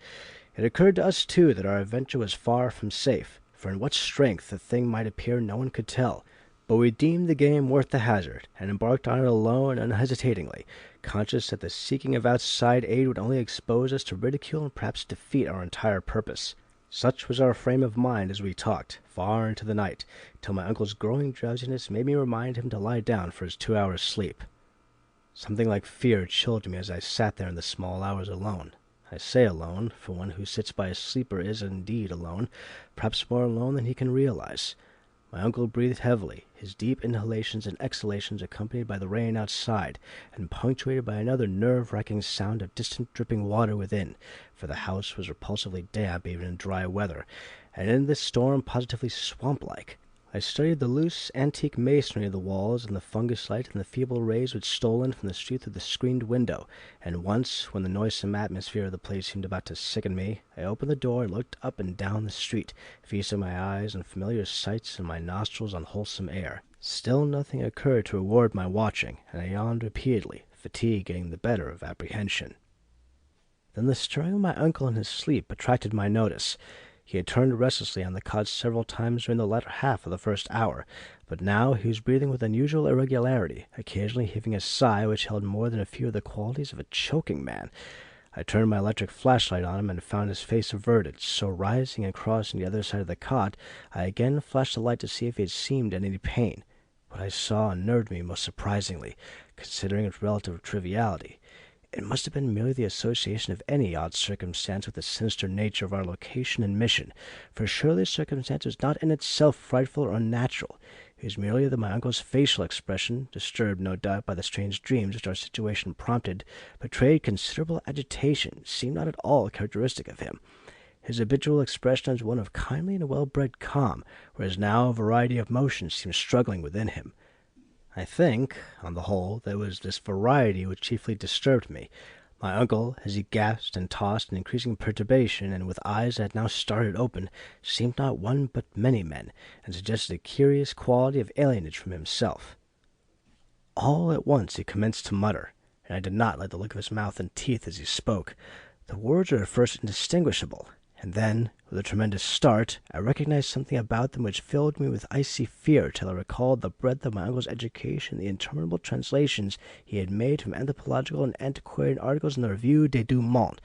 It occurred to us, too, that our adventure was far from safe, for in what strength the thing might appear no one could tell. But we deemed the game worth the hazard, and embarked on it alone and unhesitatingly, conscious that the seeking of outside aid would only expose us to ridicule and perhaps defeat our entire purpose. Such was our frame of mind as we talked, far into the night, till my uncle's growing drowsiness made me remind him to lie down for his 2 hours' sleep. Something like fear chilled me as I sat there in the small hours alone. I say alone, for one who sits by a sleeper is indeed alone, perhaps more alone than he can realize. My uncle breathed heavily, his deep inhalations and exhalations accompanied by the rain outside, and punctuated by another nerve-wracking sound of distant dripping water within, for the house was repulsively damp even in dry weather, and in this storm positively swamp-like. I studied the loose, antique masonry of the walls and the fungus light and the feeble rays which stole in from the street through the screened window, and once, when the noisome atmosphere of the place seemed about to sicken me, I opened the door and looked up and down the street, feasting my eyes on familiar sights and my nostrils on wholesome air. Still nothing occurred to reward my watching, and I yawned repeatedly, fatigue getting the better of apprehension. Then the stirring of my uncle in his sleep attracted my notice. He had turned restlessly on the cot several times during the latter half of the first hour, but now he was breathing with unusual irregularity, occasionally heaving a sigh which held more than a few of the qualities of a choking man. I turned my electric flashlight on him and found his face averted, so rising and crossing the other side of the cot, I again flashed the light to see if he had seemed in any pain. What I saw unnerved me most surprisingly, considering its relative triviality. It must have been merely the association of any odd circumstance with the sinister nature of our location and mission, for surely the circumstance was not in itself frightful or unnatural. It was merely that my uncle's facial expression, disturbed no doubt by the strange dreams which our situation prompted, betrayed considerable agitation, seemed not at all characteristic of him. His habitual expression was one of kindly and well-bred calm, whereas now a variety of motions seemed struggling within him. I think, on the whole, that it was this variety which chiefly disturbed me. My uncle, as he gasped and tossed in increasing perturbation, and with eyes that had now started open, seemed not one but many men, and suggested a curious quality of alienage from himself. All at once he commenced to mutter, and I did not like the look of his mouth and teeth as he spoke. The words were at first indistinguishable, and then, with a tremendous start, I recognized something about them which filled me with icy fear till I recalled the breadth of my uncle's education and the interminable translations he had made from anthropological and antiquarian articles in the Revue des Deux Mondes,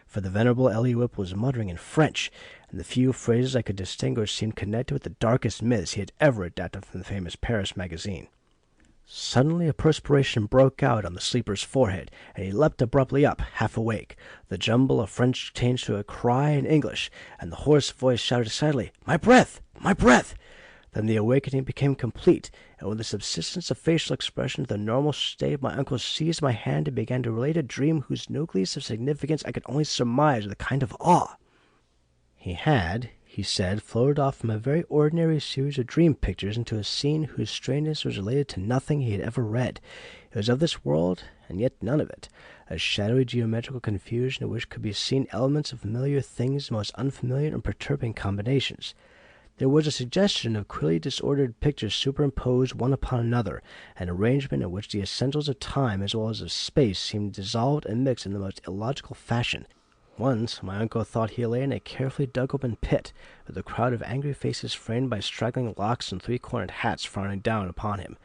for the venerable Eliawip was muttering in French, and the few phrases I could distinguish seemed connected with the darkest myths he had ever adapted from the famous Paris magazine. Suddenly a perspiration broke out on the sleeper's forehead, and he leapt abruptly up, half awake. The jumble of French changed to a cry in English, and the hoarse voice shouted excitedly, "My breath! My breath!" Then the awakening became complete, and with the subsidence of facial expression to the normal state of my uncle seized my hand and began to relate a dream whose nucleus of significance I could only surmise with a kind of awe. He had, he said, floated off from a very ordinary series of dream pictures into a scene whose strangeness was related to nothing he had ever read. It was of this world, and yet none of it, a shadowy geometrical confusion in which could be seen elements of familiar things in most unfamiliar and perturbing combinations. There was a suggestion of queerly disordered pictures superimposed one upon another, an arrangement in which the essentials of time as well as of space seemed dissolved and mixed in the most illogical fashion. Once my uncle thought he lay in a carefully dug-open pit, with a crowd of angry faces framed by straggling locks and three-cornered hats frowning down upon him.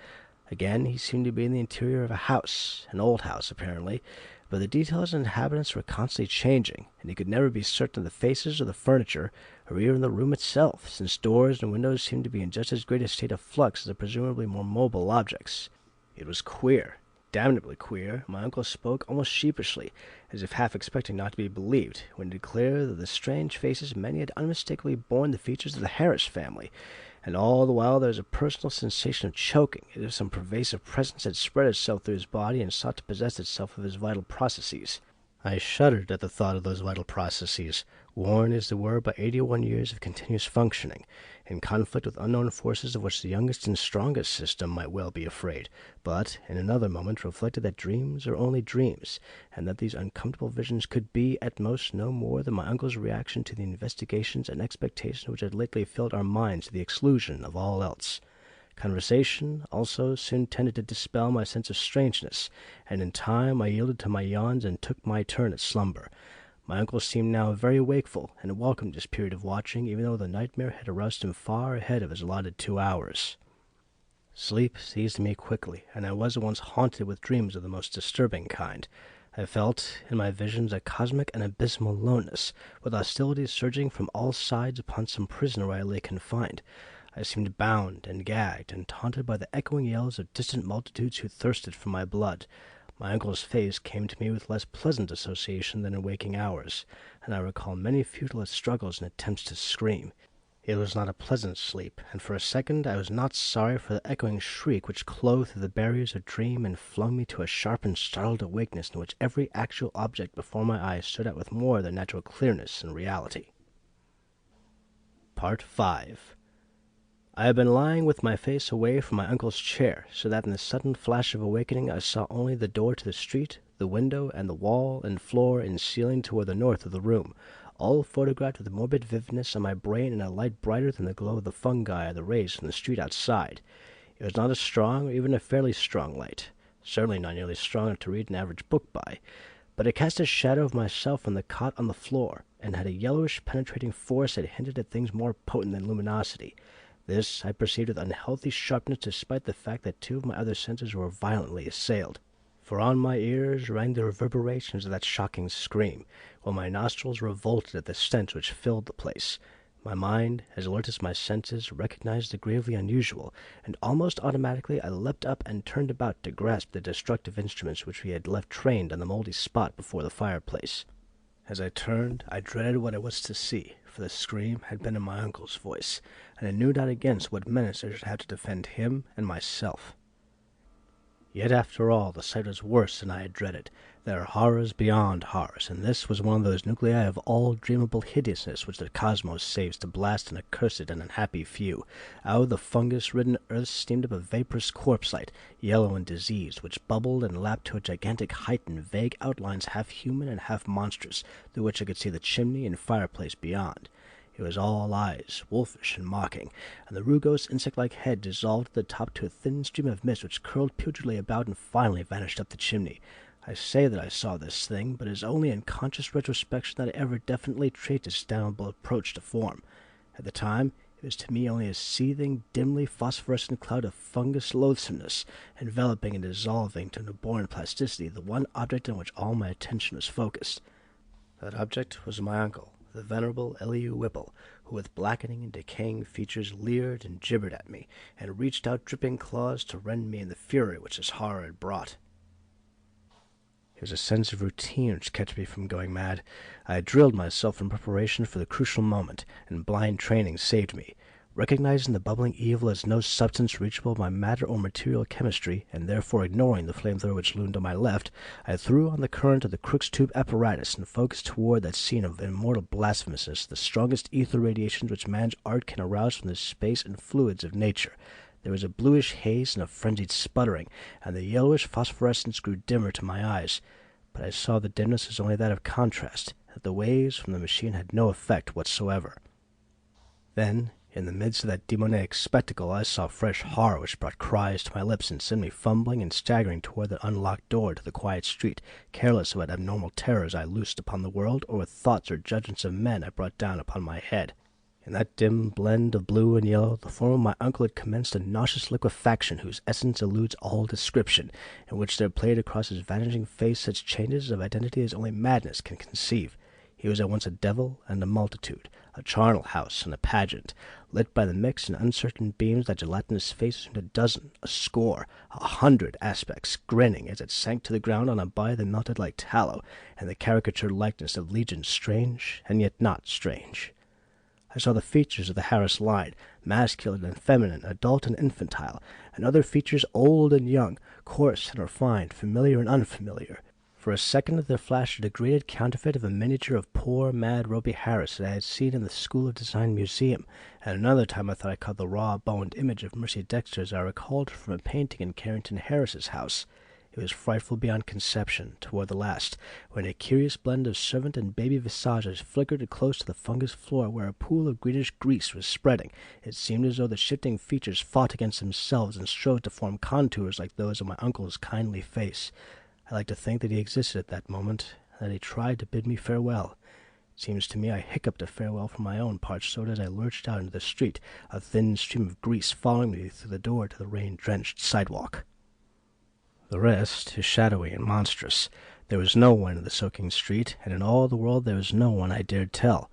Again he seemed to be in the interior of a house, an old house apparently, but the details and inhabitants were constantly changing, and he could never be certain of the faces or the furniture, or even the room itself, since doors and windows seemed to be in just as great a state of flux as the presumably more mobile objects. It was queer. Damnably queer. My uncle spoke almost sheepishly, as if half expecting not to be believed, when he declared that the strange faces many had unmistakably borne the features of the Harris family, and all the while there was a personal sensation of choking, as if some pervasive presence had spread itself through his body and sought to possess itself of his vital processes. I shuddered at the thought of those vital processes, worn as they were by 81 years of continuous functioning, in conflict with unknown forces of which the youngest and strongest system might well be afraid, but in another moment reflected that dreams are only dreams, and that these uncomfortable visions could be, at most, no more than my uncle's reaction to the investigations and expectations which had lately filled our minds to the exclusion of all else. Conversation, also, soon tended to dispel my sense of strangeness, and in time I yielded to my yawns and took my turn at slumber. My uncle seemed now very wakeful, and welcomed this period of watching, even though the nightmare had aroused him far ahead of his allotted 2 hours. Sleep seized me quickly, and I was at once haunted with dreams of the most disturbing kind. I felt, in my visions, a cosmic and abysmal aloneness, with hostilities surging from all sides upon some prison where I lay confined. I seemed bound and gagged, and taunted by the echoing yells of distant multitudes who thirsted for my blood. My uncle's face came to me with less pleasant association than in waking hours, and I recall many futile struggles and attempts to scream. It was not a pleasant sleep, and for a second I was not sorry for the echoing shriek which clove through the barriers of dream and flung me to a sharp and startled awakeness in which every actual object before my eyes stood out with more than natural clearness and reality. Part 5. I had been lying with my face away from my uncle's chair, so that in the sudden flash of awakening I saw only the door to the street, the window, and the wall and floor and ceiling toward the north of the room, all photographed with morbid vividness on my brain in a light brighter than the glow of the fungi or the rays from the street outside. It was not a strong or even a fairly strong light, certainly not nearly strong enough to read an average book by, but it cast a shadow of myself on the cot on the floor, and had a yellowish penetrating force that hinted at things more potent than luminosity. This I perceived with unhealthy sharpness, despite the fact that two of my other senses were violently assailed. For on my ears rang the reverberations of that shocking scream, while my nostrils revolted at the stench which filled the place. My mind, as alert as my senses, recognized the gravely unusual, and almost automatically I leapt up and turned about to grasp the destructive instruments which we had left trained on the mouldy spot before the fireplace. As I turned, I dreaded what I was to see, for the scream had been in my uncle's voice, and I knew not against what menace I should have to defend him and myself. Yet after all, the sight was worse than I had dreaded. There are horrors beyond horrors, and this was one of those nuclei of all dreamable hideousness which the cosmos saves to blast an accursed and unhappy few. Out of the fungus-ridden earth steamed up a vaporous corpse-light, yellow and diseased, which bubbled and lapped to a gigantic height in vague outlines half human and half monstrous, through which I could see the chimney and fireplace beyond. It was all eyes, wolfish and mocking, and the rugose insect-like head dissolved at the top to a thin stream of mist which curled putridly about and finally vanished up the chimney. I say that I saw this thing, but it is only in conscious retrospection that I ever definitely traced its damnable approach to form. At the time, it was to me only a seething, dimly phosphorescent cloud of fungus loathsomeness, enveloping and dissolving to an abhorrent plasticity the one object on which all my attention was focused. That object was my uncle, the venerable Elihu Whipple, who with blackening and decaying features leered and gibbered at me, and reached out dripping claws to rend me in the fury which his horror had brought. It was a sense of routine which kept me from going mad. I had drilled myself in preparation for the crucial moment, and blind training saved me. Recognizing the bubbling evil as no substance reachable by matter or material chemistry, and therefore ignoring the flamethrower which loomed on my left, I threw on the current of the Crookes tube apparatus and focused toward that scene of immortal blasphemousness the strongest ether radiations which man's art can arouse from the space and fluids of nature. There was a bluish haze and a frenzied sputtering, and the yellowish phosphorescence grew dimmer to my eyes. But I saw the dimness was only that of contrast, that the waves from the machine had no effect whatsoever. Then, in the midst of that demoniac spectacle, I saw fresh horror which brought cries to my lips and sent me fumbling and staggering toward that unlocked door to the quiet street, careless of what abnormal terrors I loosed upon the world, or what thoughts or judgments of men I brought down upon my head. In that dim blend of blue and yellow, the form of my uncle had commenced a nauseous liquefaction whose essence eludes all description, in which there played across his vanishing face such changes of identity as only madness can conceive. He was at once a devil and a multitude, a charnel house and a pageant, lit by the mixed and uncertain beams that gelatinous face assumed a dozen, a score, 100 aspects, grinning as it sank to the ground on a body that melted like tallow, and the caricatured likeness of legions strange and yet not strange. I saw the features of the harassed line, masculine and feminine, adult and infantile, and other features old and young, coarse and refined, familiar and unfamiliar. For a second there flashed a degraded counterfeit of a miniature of poor, mad Roby Harris that I had seen in the School of Design Museum, and another time I thought I caught the raw-boned image of Mercy Dexter as I recalled her from a painting in Carrington Harris's house. It was frightful beyond conception, toward the last, when a curious blend of servant and baby visages flickered close to the fungus floor where a pool of greenish grease was spreading. It seemed as though the shifting features fought against themselves and strove to form contours like those of my uncle's kindly face. I like to think that he existed at that moment, and that he tried to bid me farewell. It seems to me I hiccuped a farewell from my own parched throat as I lurched out into the street, a thin stream of grease following me through the door to the rain-drenched sidewalk. The rest is shadowy and monstrous. There was no one in the soaking street, and in all the world there was no one I dared tell.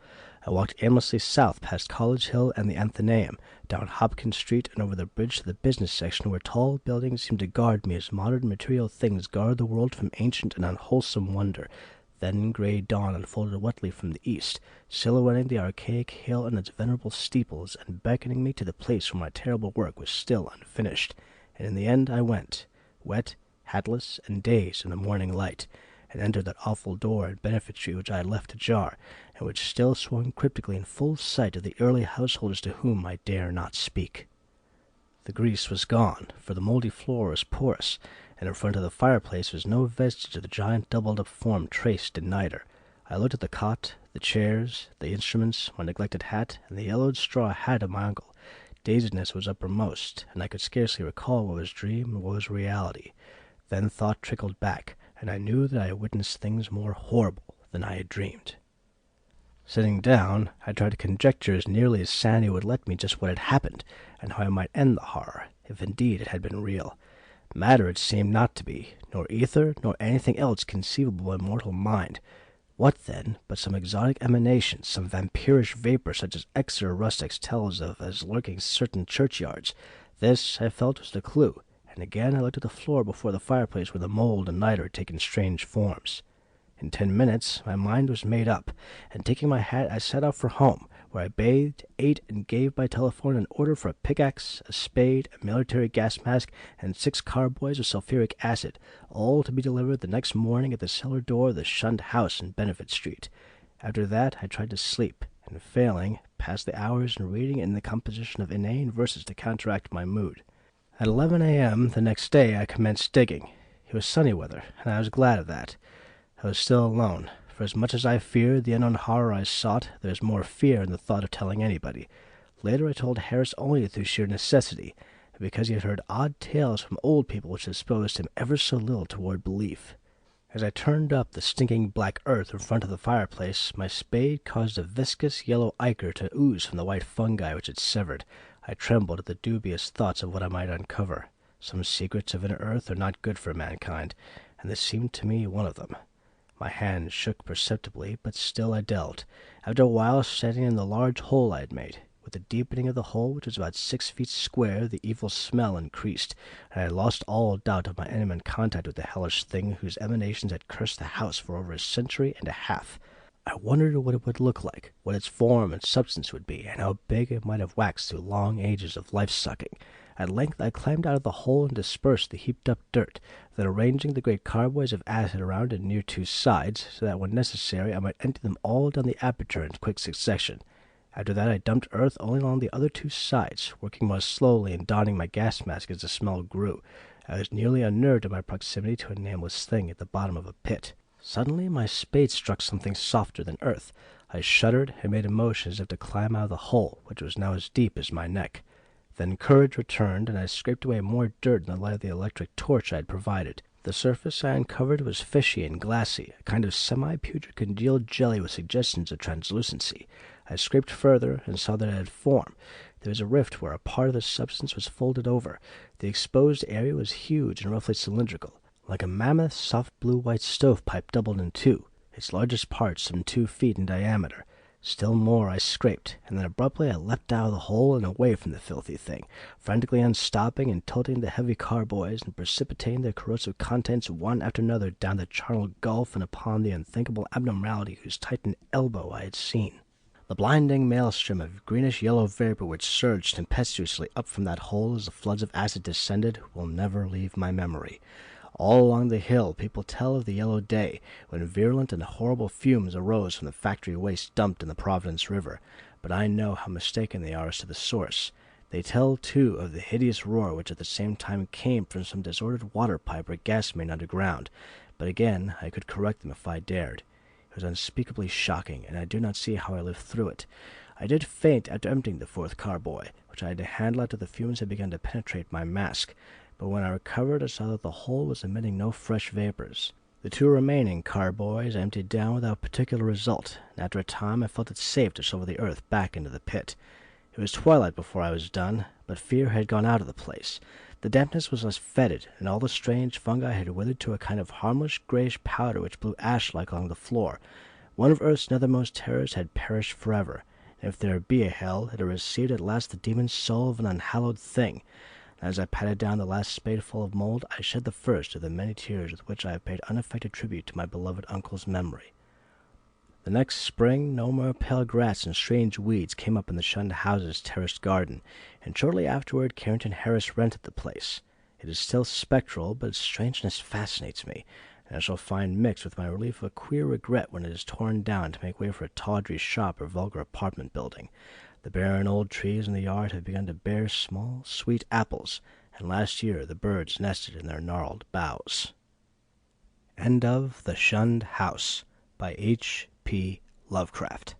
I walked aimlessly south past College Hill and the Athenaeum, down Hopkins Street and over the bridge to the business section where tall buildings seemed to guard me as modern material things guard the world from ancient and unwholesome wonder. Then gray dawn unfolded wetly from the east, silhouetting the archaic hill and its venerable steeples, and beckoning me to the place where my terrible work was still unfinished. And in the end I went, wet, hatless, and dazed in the morning light, and entered that awful door and benefit tree which I had left ajar, and which still swung cryptically in full sight of the early householders to whom I dare not speak. The grease was gone, for the moldy floor was porous, and in front of the fireplace was no vestige of the giant doubled-up form traced in niter. I looked at the cot, the chairs, the instruments, my neglected hat, and the yellowed straw hat of my uncle. Dazedness was uppermost, and I could scarcely recall what was dream and what was reality. Then thought trickled back, and I knew that I had witnessed things more horrible than I had dreamed. Sitting down, I tried to conjecture as nearly as sanity would let me just what had happened, and how I might end the horror, if indeed it had been real. Matter it seemed not to be, nor ether, nor anything else conceivable by mortal mind. What, then, but some exotic emanation, some vampirish vapor such as Exeter rustics tells of as lurking certain churchyards? This, I felt, was the clue, and again I looked at the floor before the fireplace where the mold and niter had taken strange forms. In 10 minutes my mind was made up, and taking my hat I set out for home, where I bathed, ate, and gave by telephone an order for a pickaxe, a spade, a military gas mask, and 6 carboys of sulphuric acid, all to be delivered the next morning at the cellar door of the Shunned house in Benefit Street. After that I tried to sleep, and failing, passed the hours in reading and the composition of inane verses to counteract my mood. At 11 a.m. the next day I commenced digging. It was sunny weather, and I was glad of that. I was still alone, for as much as I feared the unknown horror I sought, there was more fear in the thought of telling anybody. Later I told Harris only through sheer necessity, and because he had heard odd tales from old people which disposed him ever so little toward belief. As I turned up the stinking black earth in front of the fireplace, my spade caused a viscous yellow ichor to ooze from the white fungi which it severed. I trembled at the dubious thoughts of what I might uncover. Some secrets of inner earth are not good for mankind, and this seemed to me one of them. My hand shook perceptibly, but still I delved. After a while, standing in the large hole I had made. With the deepening of the hole, which was about 6 feet square, the evil smell increased, and I lost all doubt of my intimate contact with the hellish thing whose emanations had cursed the house for over a century and a half. I wondered what it would look like, what its form and substance would be, and how big it might have waxed through long ages of life-sucking. At length I climbed out of the hole and dispersed the heaped-up dirt, then arranging the great carboys of acid around it near 2 sides, so that when necessary I might empty them all down the aperture in quick succession. After that I dumped earth only along the other 2 sides, working more slowly and donning my gas mask as the smell grew. I was nearly unnerved at my proximity to a nameless thing at the bottom of a pit. Suddenly my spade struck something softer than earth. I shuddered and made a motion as if to climb out of the hole, which was now as deep as my neck. Then courage returned, and I scraped away more dirt in the light of the electric torch I had provided. The surface I uncovered was fishy and glassy, a kind of semi-putrid congealed jelly with suggestions of translucency. I scraped further, and saw that it had form. There was a rift where a part of the substance was folded over. The exposed area was huge and roughly cylindrical, like a mammoth soft blue-white stovepipe doubled in 2, its largest part some 2 feet in diameter. Still more I scraped, and then abruptly I leapt out of the hole and away from the filthy thing, frantically unstopping and tilting the heavy carboys and precipitating their corrosive contents one after another down the charnel gulf and upon the unthinkable abnormality whose tightened elbow I had seen. The blinding maelstrom of greenish-yellow vapor which surged tempestuously up from that hole as the floods of acid descended will never leave my memory. All along the hill people tell of the yellow day, when virulent and horrible fumes arose from the factory waste dumped in the Providence River, but I know how mistaken they are as to the source. They tell, too, of the hideous roar which at the same time came from some disordered water pipe or gas main underground, but again I could correct them if I dared. It was unspeakably shocking, and I do not see how I lived through it. I did faint after emptying the 4th carboy, which I had to handle after the fumes had begun to penetrate my mask, but when I recovered I saw that the hole was emitting no fresh vapors. The 2 remaining carboys I emptied down without particular result, and after a time I felt it safe to shovel the earth back into the pit. It was twilight before I was done, but fear had gone out of the place. The dampness was less fetid, and all the strange fungi had withered to a kind of harmless greyish powder which blew ash-like along the floor. One of earth's nethermost terrors had perished forever, and if there be a hell, it had received at last the demon soul of an unhallowed thing. As I patted down the last spadeful of mold, I shed the first of the many tears with which I have paid unaffected tribute to my beloved uncle's memory. The next spring no more pale grass and strange weeds came up in the Shunned house's terraced garden, and shortly afterward Carrington Harris rented the place. It is still spectral, but its strangeness fascinates me, and I shall find mixed with my relief a queer regret when it is torn down to make way for a tawdry shop or vulgar apartment building. The barren old trees in the yard have begun to bear small, sweet apples, and last year the birds nested in their gnarled boughs. End of The Shunned House by H.P. Lovecraft.